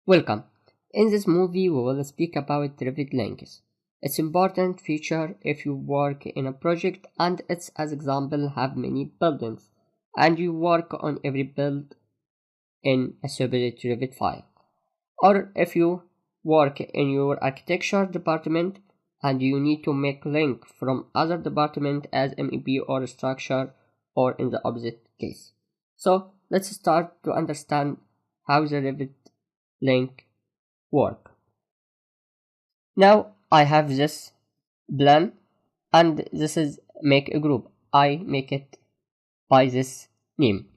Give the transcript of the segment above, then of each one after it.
Welcome. In this movie we will speak about Revit links. It's important feature if you work in a project and it's as example have many buildings and you work on every build in a separate Revit file. Or if you work in your architecture department and you need to make link from other department as MEP or structure or in the opposite case. So let's start to understand how the Revit link work. Now I have this plan and this is make a group. I make it by this name.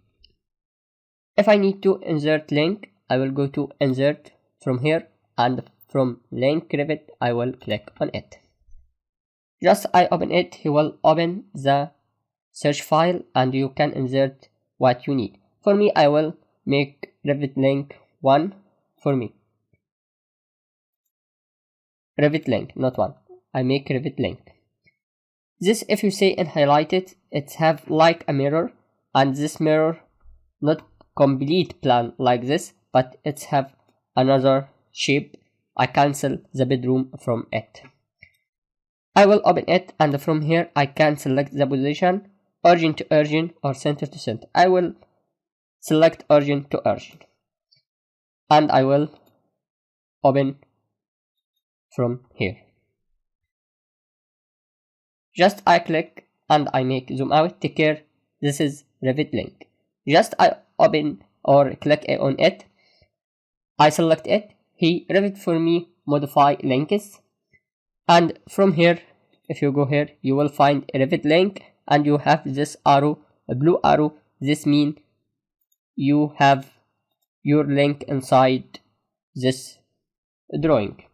If I need to insert link, I will go to insert from here and from link Revit I will click on it. Just I open it, he will open the search file and you can insert what you need. For me I will make Revit link 1 for me. Revit link, not 1. I make Revit link. This if you say and highlight it, it have like a mirror and this mirror not complete plan like this but it have another shape. I cancel the bedroom from it. I will open it and from here I can select the position origin to origin or center to center. I will select origin to origin and I will open from here. Just I click and I make zoom out. Take care, this is Revit link. Just I open or click on it, I select it, he Revit for me modify links, and from here if you go here you will find a Revit link and you have this arrow, a blue arrow. This means you have your link inside this drawing.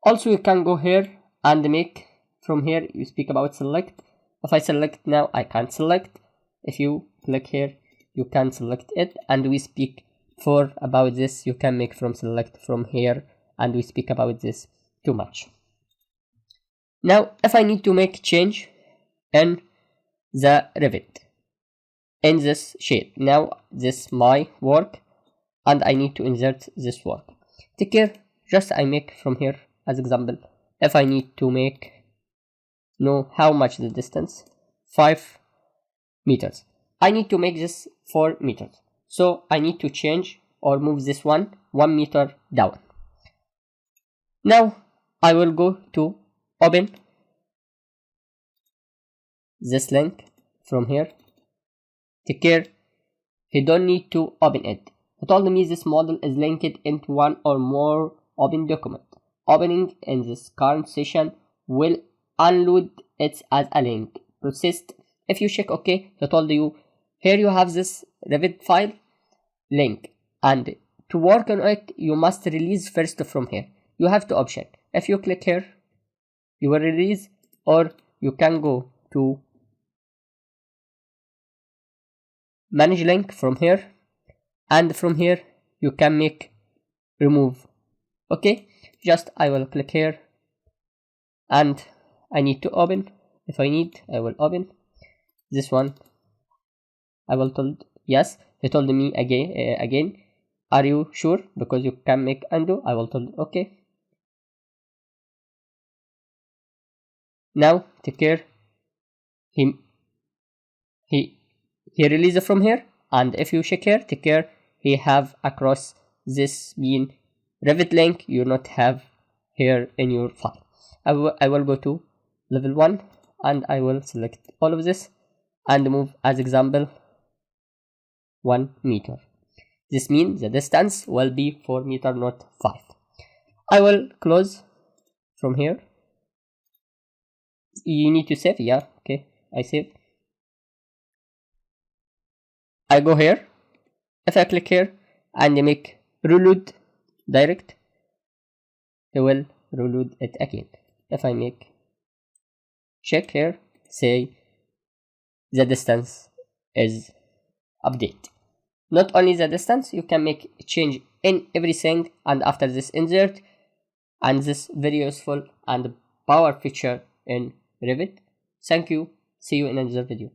Also you can go here and make from here you speak about select. If I select now I can select. If you click here you can select it and we speak for about this. You can make from select from here and we speak about this too much. Now if I need to make change in the Revit in this shape, now this my work and I need to insert this work. Take care, just I make from here as example. If I need to make know how much the distance, 5 meters. I need to make this 4 meters. So I need to change or move this 1 meter down. Now I will go to open this link from here. Take care, he don't need to open it. He told me this model is linked into one or more open document. Opening in this current session will unload it as a link processed. If you check OK, he told you here you have this Revit file link and to work on it you must release first from here. You have two options. If you click here you will release, or you can go to manage link from here and from here you can make remove. Okay, just I will click here and I need to open. If I need I will open this one. I will told yes. He told me again are you sure, because you can make undo. I will told okay. Now take care, he release from here and if you check here, take care, he have across this mean Revit link you not have here in your file. I will go to level 1 and I will select all of this and move as example 1 meter. This means the distance will be 4 meter, not 5. I will close from here. You need to save, yeah, okay, I save. I go here. If I click here and make reload direct, it will reload it again. If I make check here, say the distance is update. Not only the distance, you can make change in everything, and after this insert and this very useful and power feature in Revit. Thank you. See you in another video.